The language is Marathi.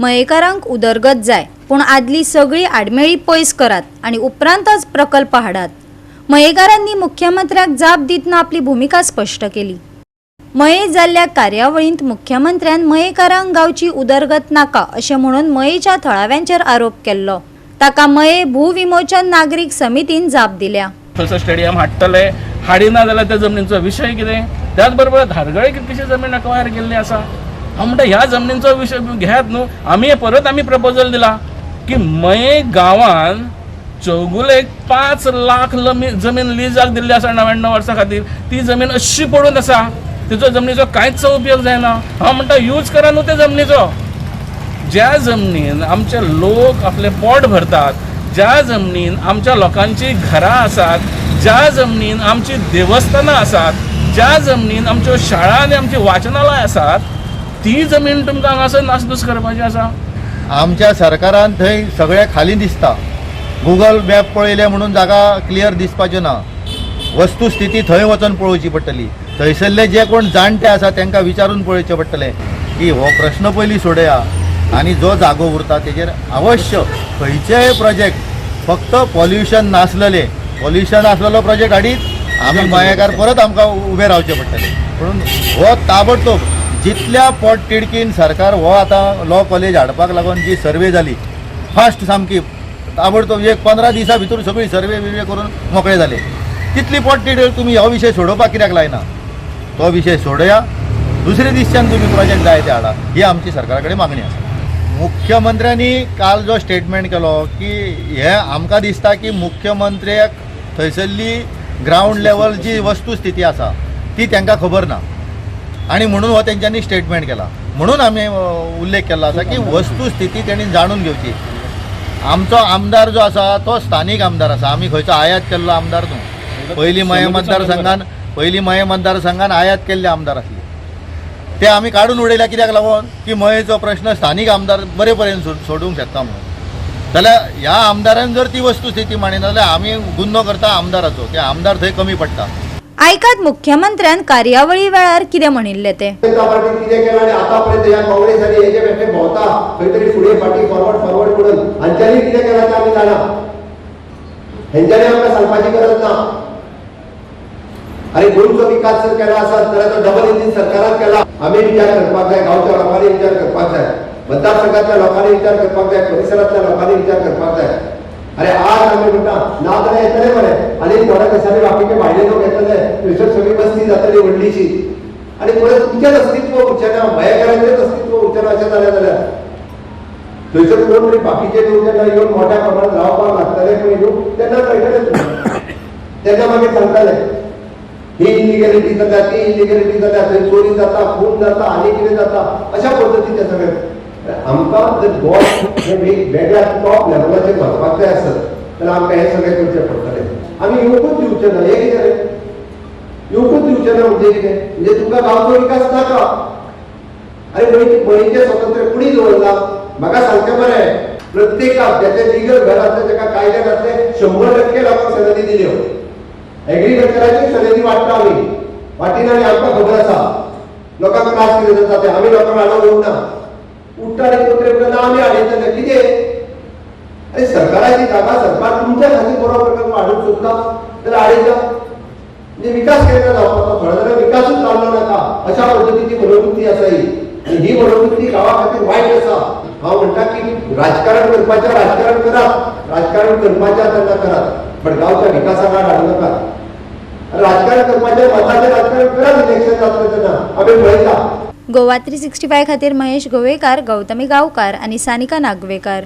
मयेकारांक उदरगत जाय, पूण आदली सगळी आडमेळी पयस करात आणि उपरांतच प्रकल्प हाडात। मयेकारांनी मुख्यमंत्र्याक जाप दितना आपली भूमिका स्पष्ट केली। मये जाल्ल्या कार्यावळींत मुख्यमंत्र्यान मयेकारांक गावची उदरगत नाका अशें म्हणून मयेच्या थळाव्यांचेर आरोप केल्लो। ताका मये भूविमोचन नागरीक समितीन जाप दिल्या। थंयसर स्टेडियम हाडटले, हाडिना जाल्यार त्या जमनीचो विशय कितें? त्याच बरोबर धारगळे कितकीशी जमीन अक्वायर केल्ली आसा। हांव म्हणटा ह्या जमनीचो विशय घेयात न्हू। आमी प्रपोजल दिला की मये गांवान चौगुलेक 5 लाख जमीन लिजाक दिल्ली आसा 99 वर्सां खातीर। ती जमीन अशी पडून आसा, तिचो जमनीचो कांयच उपयोग जायना। हांव म्हणटा यूज करा न्हू त्या जमनीचो। ज्या जमनीन आमचे लोक आपले पोट भरतात, ज्या जमनीन आमच्या लोकांची घरां आसात, ज्या जमनीन आमची देवस्थानां आसात, ज्या जमनीन आमच्यो शाळा आनी आमची वाचनालय आसात, ती जमीन तुमकां हांगासर नासधूस करपाची आसा। आमच्या सरकारान थंय सगळे खाली दिसता। गुगल मॅप पळयले म्हणून जागा क्लियर दिसपाच्यो ना। वस्तुस्थिती थंय वचून पळोवची पडटली। थंयसरले जे कोण जाणटे आसा तांकां विचारून पळोवचें पडटलें की हो प्रश्न पयलीं सोडया आनी जो जागो उरता तेजेर अवश्य खंयचेय प्रोजेक्ट फक्त पॉल्युशन नासलेले, पॉल्युशन आसलेलो प्रोजेक्ट हाडीत आमी मयेकार परत आमकां उबे रावचे पडटले। म्हणून हो ताबडतोब जितल्या पोट तिडकीन सरकार हो आतां लॉ कॉलेज हाडपाक लागून जी सर्वे जाली फास्ट सामकी ताबडतोब 15 दिसां भितर सगळी सर्वे करून मोकळे जाले। तितली पोट तिडक तुमी हो विशय सोडोवपाक कित्याक लायना? तो विशय सोडया, दुसरे दिसच्यान तुमी प्रोजेक्ट जाय ते हाडा, ही आमची सरकारा कडेन मागणी आसा। मुख्यमंत्र्यांनी काल जो स्टेटमेंट केलो की हे आमकां दिसता की मुख्यमंत्र्याक थंयसरली ग्राउंड लेवल जी वस्तुस्थिती आसा ती तांकां खबर ना आणि म्हणून हो तेंच्यांनी स्टेटमेंट केला। म्हणून आमी उल्लेख केला आसा की वस्तुस्थिती तेणी जाणून घेवची। आमचो आमदार जो आसा तो स्थानीक आमदार आसा, आमी खंयचो आयात केल्लो आमदार न्हू। पयलीं मये मतदारसंघान आयात केल्ले आमदार आसले, ते आमी काडून उडयल्या कित्याक लागून की मयेचो प्रश्न स्थानीक आमदार बरे पर्यंत सोडूंक शकता म्हणून। जाल्यार ह्या आमदारान जर ती वस्तुस्थिती मानिना जाल्यार आमी गुन्हो करता आमदाराचो, ते आमदार थंय कमी पडटा। आयकात मुख्यमंत्र्यान कार्यावळी वेळार कितें म्हणिल्लें ते। कितें केलां आनी आतापर्यंत ह्या काँग्रेसांनी हेजे पेटे भोंवता खंय तरी फुडें फाटीं फॉरवर्ड करून हांच्यांनी कितें केलां तें आमी जाणा। हेंच्यांनी आमकां सांगपाची गरज ना। अरे गोंयचो विकास जर केला आसत जाल्यार तो डबल इंजीन सरकारान केला। आमी विचार करपाक जाय, गांवच्या लोकांनी विचार करपाक जाय, मतदारसंघातल्या लोकांनी विचार करपाक जाय, परिसरांतल्या लोकांनी विचार करपाक जाय। अरे आज आमी म्हणटा ना जाल्यार येतले बरें आनी थोड्या दिसांनी बाकीचे भायले लोक येतले, थंयसर सगळी वस्ती जातली व्हडलीशी आनी परत तुमचेंच अस्तित्व उरचें ना, मयेकारांचेंच अस्तित्व उरचें ना अशें जालें जाल्यार थंयसर कोण तरी बाकीचे लोक जेन्ना येवन मोठ्या प्रमाणात रावपाक लागतले पळय न्हू तेन्ना कळटलें तुमकां। तेन्ना मागीर सांगतले ही इलिगॅलिटी जाता, ती इलिगॅलिटी जाता, थंय चोरी जाता, खून जाता, आनी कितें जाता, अशा पद्दतीचें सगळें। आमकां जर गोंय हे वेगळ्या टॉप लेवलाचेर वचपाक जाय आसत जाल्यार आमकां हें सगळें करचें पडटलें। आमी येवकूच दिवचें ना, हें कितें रे? येवकूच दिवचें ना म्हणजे कितें? म्हणजे तुमकां गांवचो विकास नाका। अरे मयेचें स्वातंत्र्य कुणी दवरला? म्हाका सांगचें बरें, प्रत्येकाक ज्याचें लिगल घर आसलें ताका कायद्यान आसलें 100% लोकांक सनदी दिल्यो। एग्रीकल्चराची सनदी वाडटा आमी वाटिना आनी आमकां खबर आसा लोकांक त्रास कितें जाता ते। आमी लोकांक हाडून येवना, उठ्ठा आनी कोत्रे म्हणटा आमी हाडयतले कितें? अरे सरकाराची जागा सरकार तुमच्या खातीर बरो प्रकल्प हाडूंक सोदता जाल्यार हाडयता। म्हणजे विकास केन्ना जावपाचो? थोडे जाल्यार विकासूच जाल्लो नाका अशा पद्दतीची मनोवृत्ती आसा ही, आनी ही मनोवृत्ती गांवा खातीर वायट आसा। हांव म्हणटा की राजकारण करपाचें राजकारण करात, राजकारण करपाचें तेन्ना करात, पण गांवच्या विकासा काड हाडूं नाकात। राजकारण करपाचें मताचें राजकारण करात, इलेक्शन जातलें तेन्ना आमी पळयता। गोवा 365 खातीर महेश गोवेकार, गौतमी गांवकार आनी सानिका नागवेकर।